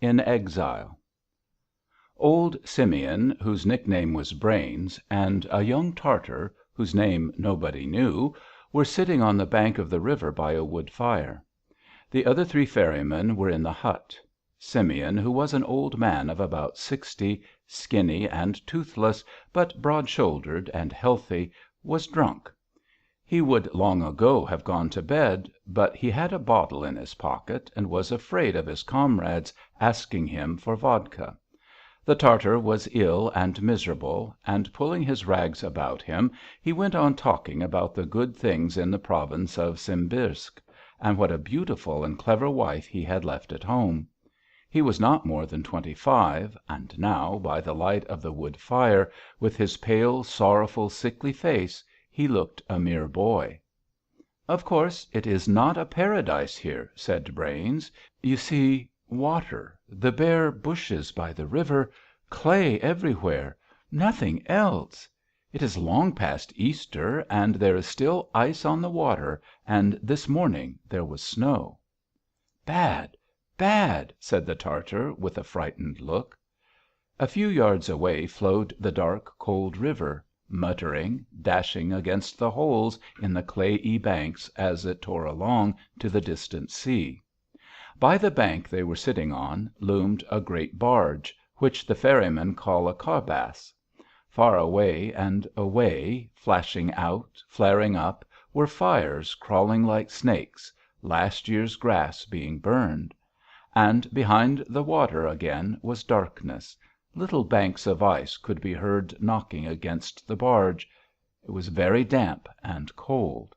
In Exile Old Simeon, whose nickname was Brains, and a young Tartar, whose name nobody knew, were sitting on the bank of the river by a wood fire. The other three ferrymen were in the hut. Simeon, who was an old man of about 60, skinny and toothless, but broad shouldered and healthy, was drunk. He would long ago have gone to bed, but he had a bottle in his pocket and was afraid of his comrades asking him for vodka. The Tartar was ill and miserable, and pulling his rags about him, he went on talking about the good things in the province of Simbirsk, and what a beautiful and clever wife he had left at home. He was not more than 25, and now, by the light of the wood fire, with his pale, sorrowful, sickly face, he looked a mere boy. "Of course, it is not a paradise here," said Brains. "You see, water, the bare bushes by the river, clay everywhere, nothing else. It is long past Easter, and there is still ice on the water, and this morning there was snow." "Bad, bad," said the Tartar, with a frightened look. A few yards away flowed the dark, cold river, muttering, dashing against the holes in the clayey banks as it tore along to the distant sea. By the bank they were sitting on loomed a great barge, which the ferrymen call a karbass. Far away and away, flashing out, flaring up, were fires crawling like snakes, last year's grass being burned. And behind the water again was darkness. Little banks of ice could be heard knocking against the barge. It was very damp and cold.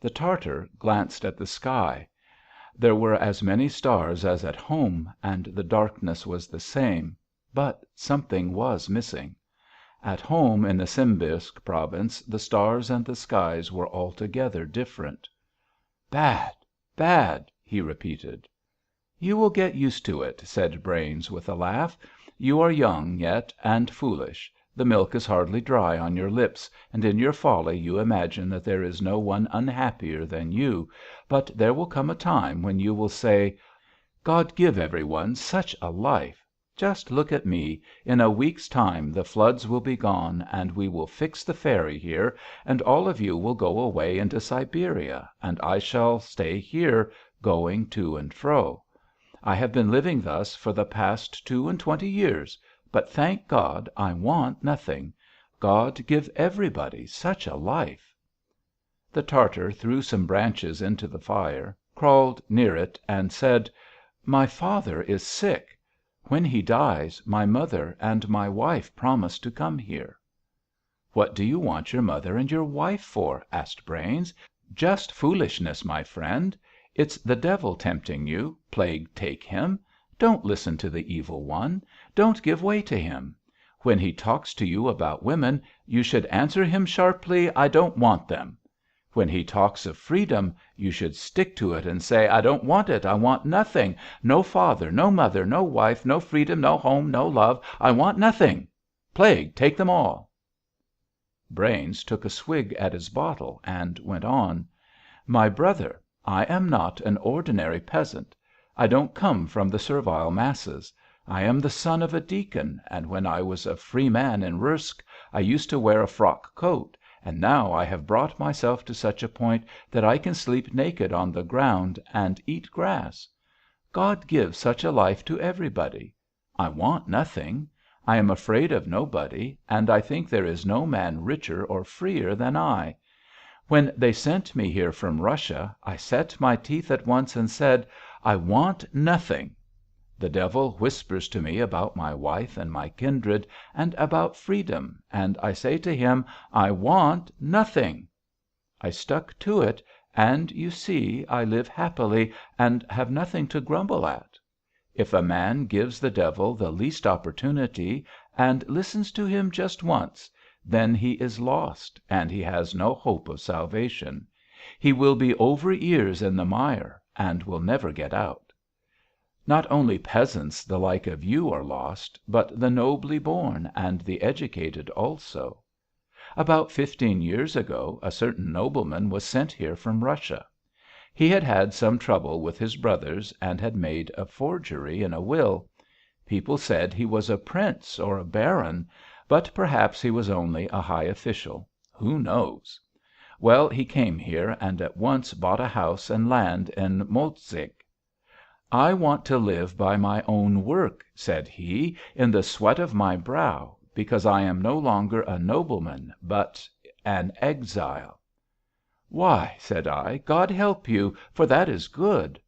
The Tartar glanced at the sky. There were as many stars as at home, and the darkness was the same, but something was missing. At home in the Simbirsk province the stars and the skies were altogether different. "Bad, bad," he repeated. "You will get used to it," said Brains, with a laugh. "You are young yet and foolish. The milk is hardly dry on your lips, and in your folly you imagine that there is no one unhappier than you, but there will come a time when you will say: 'God give every one such a life! Just look at me. In a week's time the floods will be gone, and we will fix the ferry here, and all of you will go away into Siberia, and I shall stay here, going to and fro. I have been living thus for the past 22 years, but, thank God, I want nothing. God give everybody such a life!'" The Tartar threw some branches into the fire, crawled near it, and said: "My father is sick. When he dies, my mother and my wife promised to come here." "What do you want your mother and your wife for?" asked Brains. "Just foolishness, my friend. It's the devil tempting you, plague take him. Don't listen to the evil one. Don't give way to him. When he talks to you about women, you should answer him sharply: 'I don't want them.' When he talks of freedom, you should stick to it and say: 'I don't want it. I want nothing. No father, no mother, no wife, no freedom, no home, no love. I want nothing. Plague take them all!'" Brains took a swig at his bottle and went on: "My brother, I am not an ordinary peasant. I don't come from the servile masses. I am the son of a deacon, and when I was a free man in Rursk, I used to wear a frock coat, and now I have brought myself to such a point that I can sleep naked on the ground and eat grass. God gives such a life to everybody. I want nothing. I am afraid of nobody, and I think there is no man richer or freer than I. When they sent me here from Russia, I set my teeth at once and said: 'I want nothing.' The devil whispers to me about my wife and my kindred, and about freedom, and I say to him: 'I want nothing.' I stuck to it, and, you see, I live happily and have nothing to grumble at. If a man gives the devil the least opportunity, and listens to him just once, then he is lost, and he has no hope of salvation. He will be over ears in the mire, and will never get out. Not only peasants the like of you are lost, but the nobly born and the educated also. About 15 years ago a certain nobleman was sent here from Russia. He had had some trouble with his brothers and had made a forgery in a will. People said he was a prince or a baron, but perhaps he was only a high official. Who knows? Well, he came here and at once bought a house and land in Moltke. "I want to live by my own work," said he, "in the sweat of my brow, because I am no longer a nobleman, but an exile." "Why," said I, "God help you, for that is good."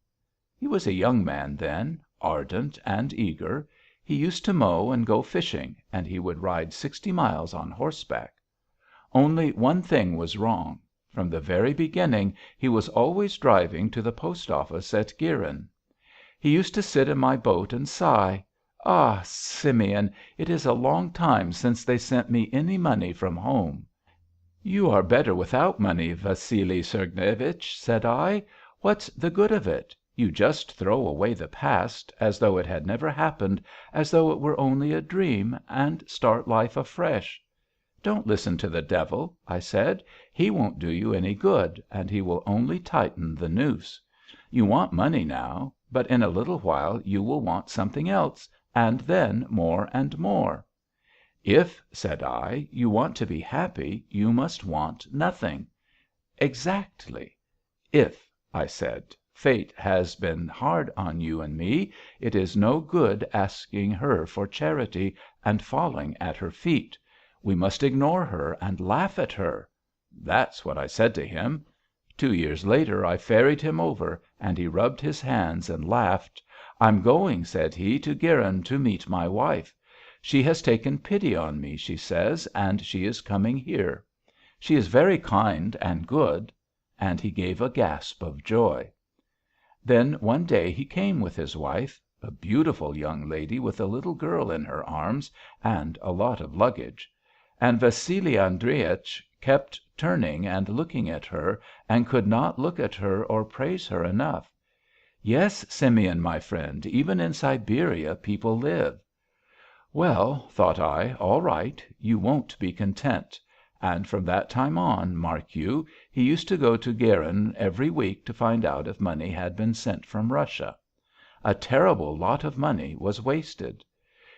He was a young man then, ardent and eager. He used to mow and go fishing, and he would ride 60 miles on horseback. Only one thing was wrong. From the very beginning he was always driving to the post office at Guyrin. He used to sit in my boat and sigh: "Ah, Simeon, it is a long time since they sent me any money from home." "You are better without money, Vassili Sergnevich," said I. "What's the good of it? You just throw away the past, as though it had never happened, as though it were only a dream, and start life afresh." "Don't listen to the devil," I said. "He won't do you any good, and he will only tighten the noose. You want money now, but in a little while you will want something else, and then more and more." "If," said I, "you want to be happy, you must want nothing." "Exactly." "If," I said, "fate has been hard on you and me, it is no good asking her for charity and falling at her feet. We must ignore her and laugh at her." That's what I said to him. 2 years later I ferried him over, and he rubbed his hands and laughed. "I'm going," said he, "to Guyrin to meet my wife. She has taken pity on me, she says, and she is coming here. She is very kind and good." And he gave a gasp of joy. Then one day he came with his wife, a beautiful young lady with a little girl in her arms and a lot of luggage. And Vassili Andreich kept turning and looking at her, and could not look at her or praise her enough. "Yes, Simeon, my friend, even in Siberia people live." Well, thought I, all right, you won't be content. And from that time on, mark you, he used to go to Guyrin every week to find out if money had been sent from Russia. A terrible lot of money was wasted.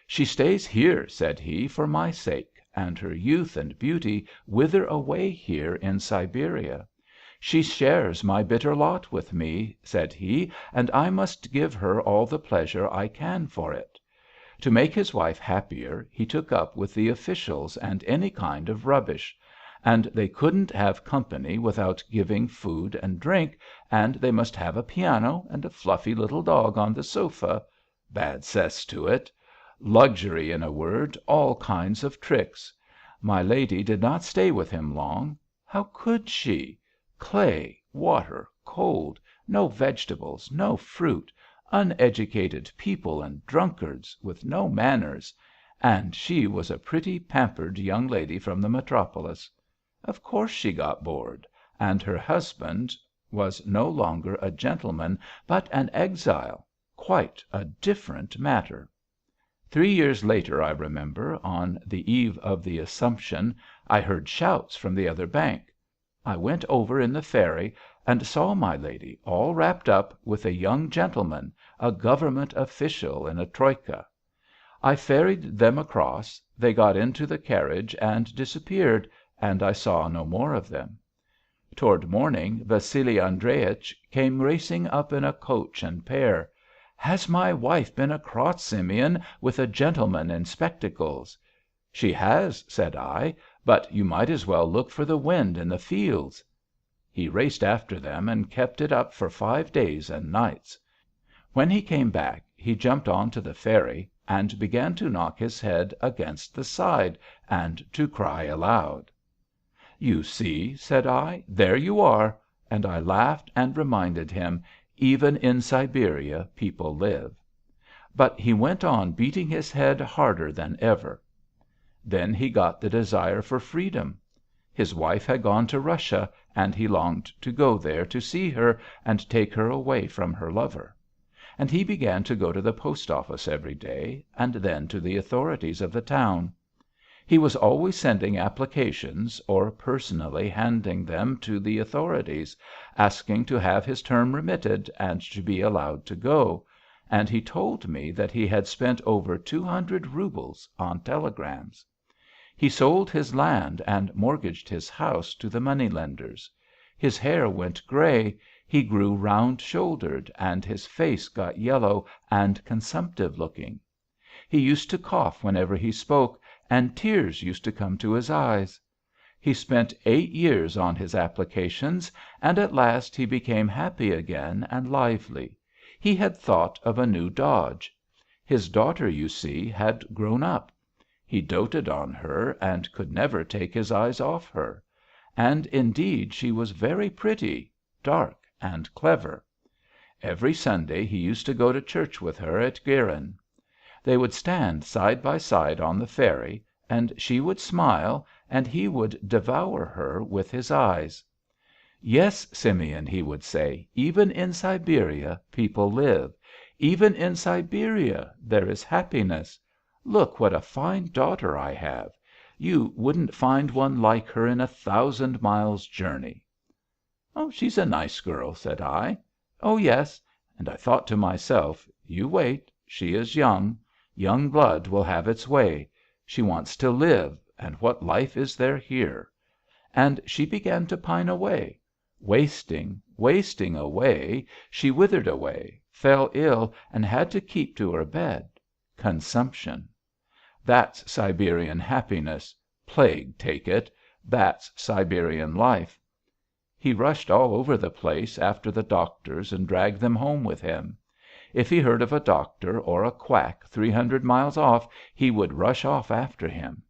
"She stays here," said he, "for my sake, and her youth and beauty wither away here in Siberia. She shares my bitter lot with me," said he, "and I must give her all the pleasure I can for it." To make his wife happier, he took up with the officials and any kind of rubbish. And they couldn't have company without giving food and drink, and they must have a piano and a fluffy little dog on the sofa. Bad cess to it. Luxury, in a word, all kinds of tricks. My lady did not stay with him long. How could she? Clay, water, cold, no vegetables, no fruit, uneducated people and drunkards, with no manners. And she was a pretty, pampered young lady from the metropolis. Of course she got bored. And her husband was no longer a gentleman, but an exile. Quite a different matter. 3 years later, I remember, on the eve of the Assumption, I heard shouts from the other bank. I went over in the ferry and saw my lady all wrapped up with a young gentleman, a government official in a troika. I ferried them across, they got into the carriage and disappeared, and I saw no more of them. Toward morning Vassili Andreich came racing up in a coach and pair. "Has my wife been across, Simeon, with a gentleman in spectacles?" "She has," said I, "but you might as well look for the wind in the fields." He raced after them and kept it up for 5 days and nights. When he came back he jumped on to the ferry and began to knock his head against the side and to cry aloud. "You see," said I, "there you are," and I laughed and reminded him, "Even in Siberia people live." But he went on beating his head harder than ever. Then he got the desire for freedom. His wife had gone to Russia, and he longed to go there to see her and take her away from her lover. And he began to go to the post office every day, and then to the authorities of the town. He was always sending applications or personally handing them to the authorities, asking to have his term remitted and to be allowed to go, and he told me that he had spent over 200 roubles on telegrams. He sold his land and mortgaged his house to the money lenders. His hair went grey, he grew round shouldered, and his face got yellow and consumptive looking. He used to cough whenever he spoke, and tears used to come to his eyes. He spent 8 years on his applications, and at last he became happy again and lively. He had thought of a new dodge. His daughter, you see, had grown up. He doted on her and could never take his eyes off her. And indeed she was very pretty, dark and clever. Every Sunday he used to go to church with her at Guyrin. They would stand side by side on the ferry, and she would smile, and he would devour her with his eyes. "Yes, Simeon," he would say, "even in Siberia people live. Even in Siberia there is happiness. Look what a fine daughter I have. You wouldn't find one like her in 1,000 miles' journey." "She's a nice girl," said I. "Oh, yes." And I thought to myself, "You wait. She is young. Young blood will have its way. She wants to live, and what life is there here?" And she began to pine away. Wasting, wasting away, she withered away, fell ill, and had to keep to her bed. Consumption. That's Siberian happiness. Plague take it. That's Siberian life. He rushed all over the place after the doctors and dragged them home with him. If he heard of a doctor or a quack 300 miles off, he would rush off after him.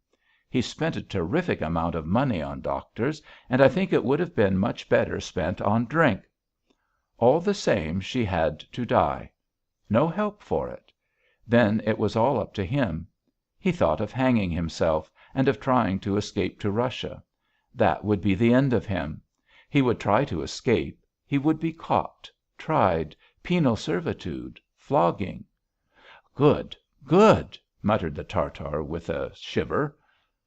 He spent a terrific amount of money on doctors, and I think it would have been much better spent on drink. All the same she had to die. No help for it. Then it was all up to him. He thought of hanging himself, and of trying to escape to Russia. That would be the end of him. He would try to escape. He would be caught, tried, penal servitude, flogging. "Good, good," muttered the Tartar with a shiver.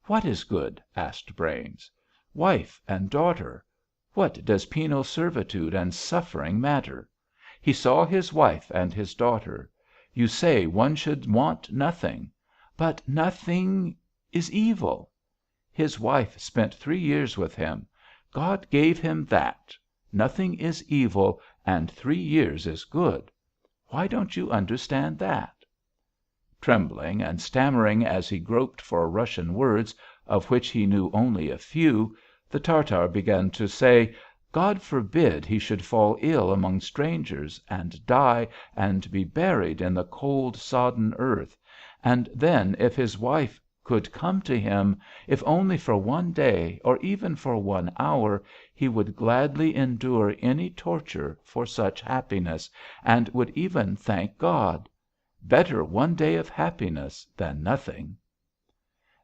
"What is good?" asked Brains. "Wife and daughter. What does penal servitude and suffering matter? He saw his wife and his daughter. You say one should want nothing. But nothing is evil. His wife spent 3 years with him. God gave him that. Nothing is evil, and 3 years is good. Why don't you understand that?" Trembling and stammering as he groped for Russian words, of which he knew only a few, the Tartar began to say: "God forbid he should fall ill among strangers, and die, and be buried in the cold, sodden earth. And then if his wife could come to him, if only for 1 day, or even for 1 hour, he would gladly endure any torture for such happiness, and would even thank God. Better 1 day of happiness than nothing."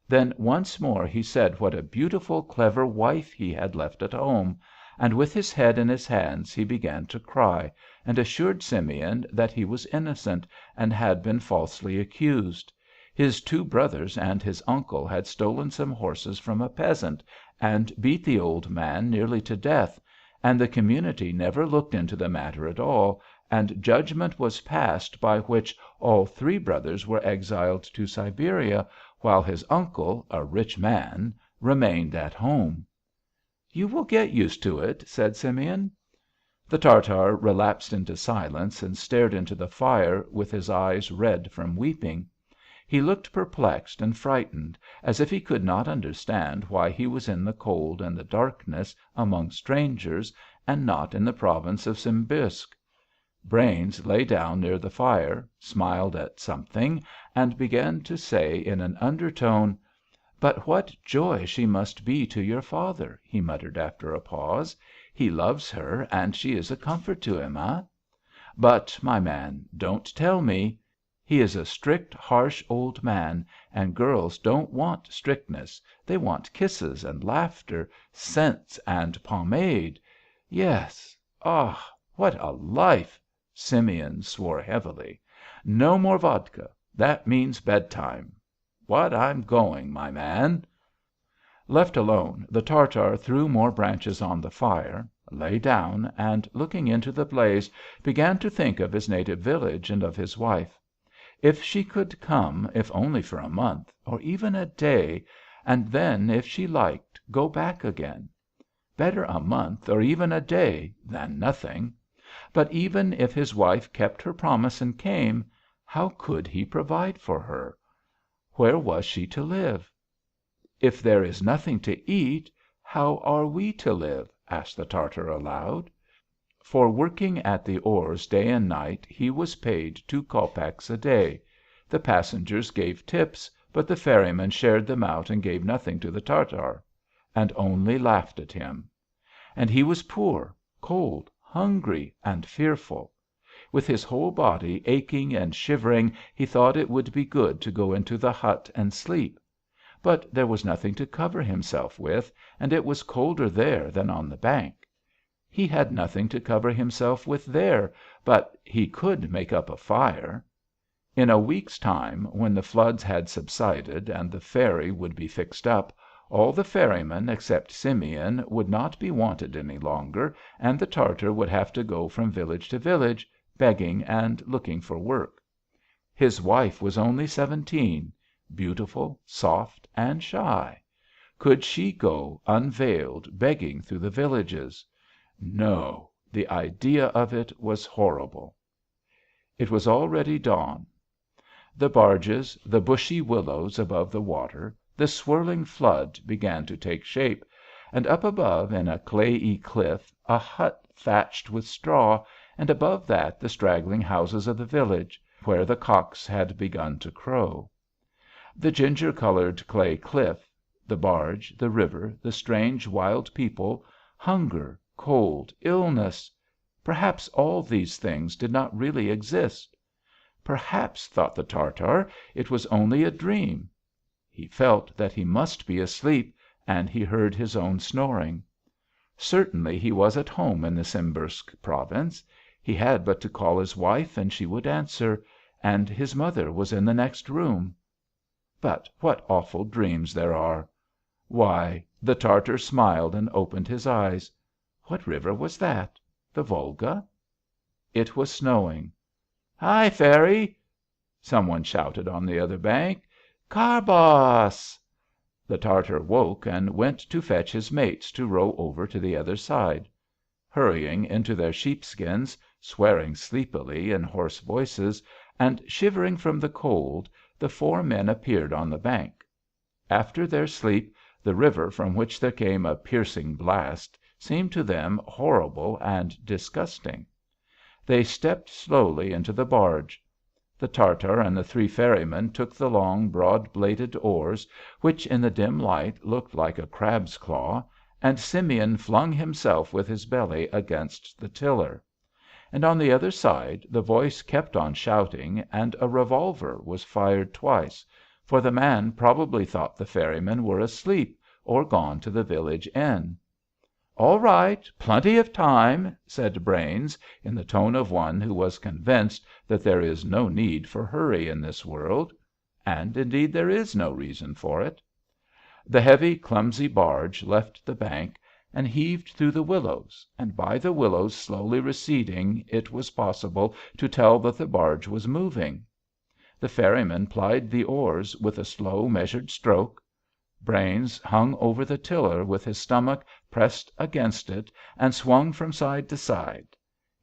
Then once more he said what a beautiful, clever wife he had left at home, and with his head in his hands he began to cry, and assured Simeon that he was innocent, and had been falsely accused. His 2 brothers and his uncle had stolen some horses from a peasant, and beat the old man nearly to death, and the community never looked into the matter at all, and judgment was passed by which all 3 brothers were exiled to Siberia, while his uncle, a rich man, remained at home. "You will get used to it," said Simeon. The Tartar relapsed into silence and stared into the fire with his eyes red from weeping. He looked perplexed and frightened, as if he could not understand why he was in the cold and the darkness among strangers, and not in the province of Simbirsk. Brains lay down near the fire, smiled at something, and began to say in an undertone: "But what joy she must be to your father," he muttered after a pause. "He loves her, and she is a comfort to him, eh? But, my man, don't tell me. He is a strict, harsh old man, and girls don't want strictness, they want kisses and laughter, scents and pomade. Yes. Ah, what a life!" Simeon swore heavily. "No more vodka. That means bedtime." What, I'm going, my man." Left alone, the Tartar threw more branches on the fire, lay down, and, looking into the blaze, began to think of his native village and of his wife. If she could come, if only for a month, or even a day, and then, if she liked, go back again. Better a month, or even a day, than nothing. But even if his wife kept her promise and came, how could he provide for her? Where was she to live? "If there is nothing to eat, how are we to live?" asked the Tartar aloud. For working at the oars day and night he was paid 2 copecks a day. The passengers gave tips, but the ferryman shared them out and gave nothing to the Tartar, and only laughed at him. And he was poor, cold, hungry, and fearful. With his whole body aching and shivering, he thought it would be good to go into the hut and sleep. But there was nothing to cover himself with, and it was colder there than on the bank. He had nothing to cover himself with there, but he could make up a fire. In a week's time, when the floods had subsided and the ferry would be fixed up, all the ferrymen except Simeon would not be wanted any longer, and the Tartar would have to go from village to village, begging and looking for work. His wife was only 17, beautiful, soft, and shy. Could she go, unveiled, begging through the villages? No, the idea of it was horrible. It was already dawn. The barges, the bushy willows above the water, the swirling flood began to take shape, and up above, in a clayey cliff, a hut thatched with straw, and above that the straggling houses of the village, where the cocks had begun to crow. The ginger-colored clay cliff, the barge, the river, the strange wild people, hunger, cold, illness, perhaps all these things did not really exist. Perhaps, thought the Tartar, it was only a dream. He felt that he must be asleep, and he heard his own snoring. Certainly he was at home in the Simbursk province. He had but to call his wife and she would answer, and his mother was in the next room. But what awful dreams there are! Why, the Tartar smiled and opened his eyes. What river was that? The Volga? It was snowing. "Hi, ferry!" some one shouted on the other bank. "Karbas!" The Tartar woke and went to fetch his mates to row over to the other side. Hurrying into their sheepskins, swearing sleepily in hoarse voices, and shivering from the cold, the 4 men appeared on the bank. After their sleep, the river from which there came a piercing blast seemed to them horrible and disgusting. They stepped slowly into the barge. The Tartar and the 3 ferrymen took the long, broad-bladed oars, which in the dim light looked like a crab's claw, and Simeon flung himself with his belly against the tiller. And on the other side the voice kept on shouting, and a revolver was fired twice, for the man probably thought the ferrymen were asleep or gone to the village inn. "All right, plenty of time," said Brains, in the tone of one who was convinced that there is no need for hurry in this world. And indeed there is no reason for it. The heavy, clumsy barge left the bank and heaved through the willows, and by the willows slowly receding it was possible to tell that the barge was moving. The ferryman plied the oars with a slow, measured stroke. Brains hung over the tiller with his stomach pressed against it and swung from side to side.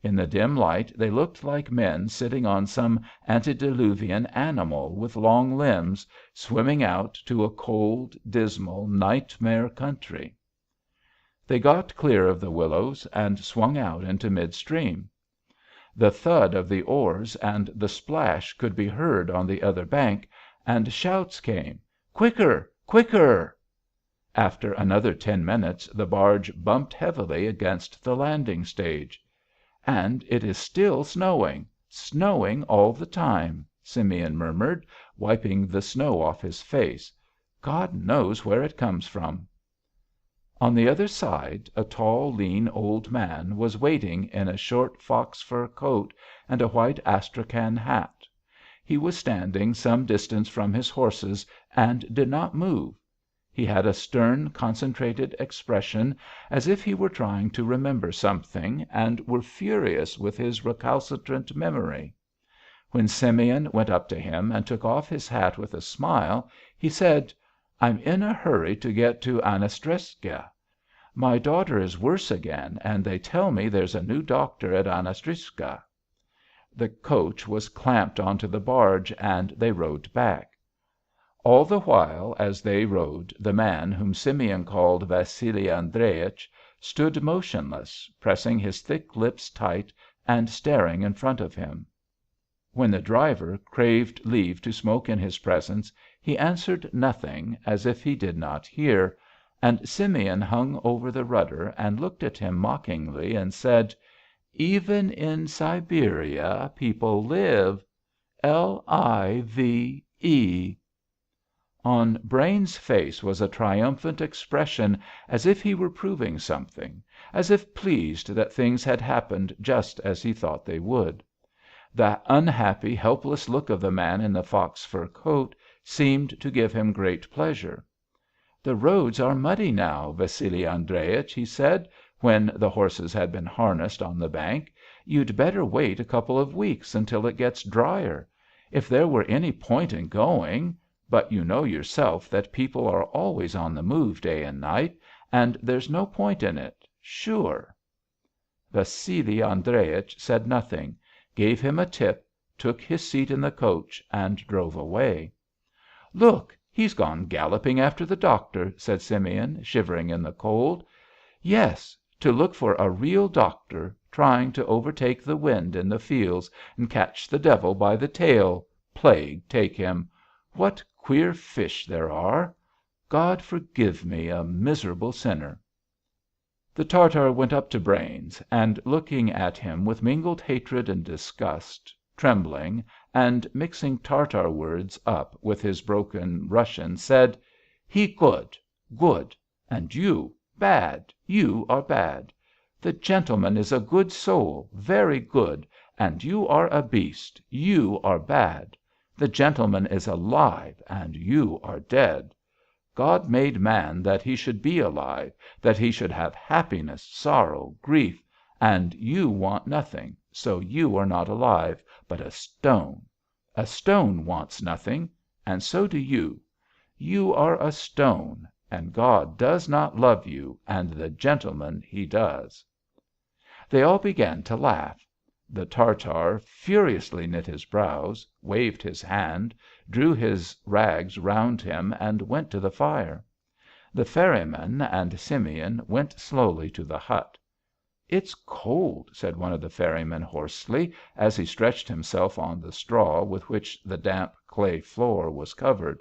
In the dim light they looked like men sitting on some antediluvian animal with long limbs, swimming out to a cold, dismal, nightmare country. They got clear of the willows and swung out into midstream. The thud of the oars and the splash could be heard on the other bank, and shouts came, "Quicker! Quicker!" After another 10 minutes the barge bumped heavily against the landing stage. "And it is still snowing, snowing all the time," Simeon murmured, wiping the snow off his face. "God knows where it comes from." On the other side a tall, lean old man was waiting in a short fox fur coat and a white astrakhan hat. He was standing some distance from his horses and did not move. He had a stern, concentrated expression, as if he were trying to remember something and were furious with his recalcitrant memory. When Simeon went up to him and took off his hat with a smile, he said: "I'm in a hurry to get to Anastreskia. My daughter is worse again, and they tell me there's a new doctor at Anastreskia." The coach was clamped onto the barge, and they rowed back. All the while as they rowed the man, whom Simeon called Vassily Andreich, stood motionless, pressing his thick lips tight and staring in front of him. When the driver craved leave to smoke in his presence, he answered nothing, as if he did not hear, and Simeon hung over the rudder and looked at him mockingly and said: "Even in Siberia people live. Live." On Brains's face was a triumphant expression, as if he were proving something, as if pleased that things had happened just as he thought they would. The unhappy, helpless look of the man in the fox fur coat seemed to give him great pleasure. "The roads are muddy now, Vassily Andreich," he said, when the horses had been harnessed on the bank. "You'd better wait a couple of weeks until it gets drier. If there were any point in going. But you know yourself that people are always on the move day and night, and there's no point in it, sure." Vassily Andreich said nothing, gave him a tip, took his seat in the coach, and drove away. "Look, he's gone galloping after the doctor," said Simeon, shivering in the cold. "Yes, to look for a real doctor, trying to overtake the wind in the fields and catch the devil by the tail, plague take him! What queer fish there are! God forgive me, a miserable sinner." The Tartar went up to Brains, and looking at him with mingled hatred and disgust, trembling, and mixing Tartar words up with his broken Russian, said: "He good, good, and you bad, you are bad. The gentleman is a good soul, very good, and you are a beast, you are bad. The gentleman is alive, and you are dead. God made man that he should be alive, that he should have happiness, sorrow, grief, and you want nothing, so you are not alive, but a stone. A stone wants nothing, and so do you. You are a stone, and God does not love you, and the gentleman he does." They all began to laugh. The Tartar furiously knit his brows, waved his hand, drew his rags round him, and went to the fire. The ferryman and Simeon went slowly to the hut. "It's cold," said one of the ferrymen hoarsely, as he stretched himself on the straw with which the damp clay floor was covered.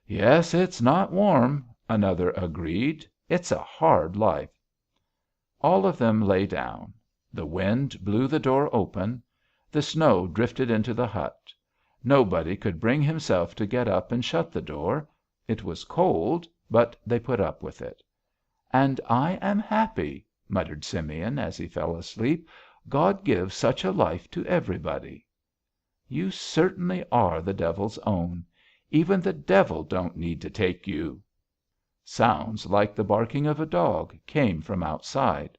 "Yes, it's not warm," another agreed. "It's a hard life." All of them lay down. The wind blew the door open. The snow drifted into the hut. Nobody could bring himself to get up and shut the door. It was cold, but they put up with it. "And I am happy," muttered Simeon as he fell asleep. "God gives such a life to everybody." "You certainly are the devil's own. Even the devil don't need to take you." Sounds like the barking of a dog came from outside.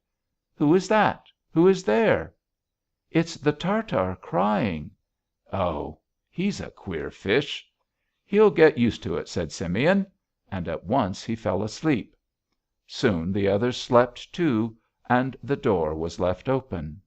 "Who is that? Who is there?" "It's the Tartar crying." "Oh, he's a queer fish." "He'll get used to it," said Simeon, and at once he fell asleep. Soon the others slept too, and the door was left open.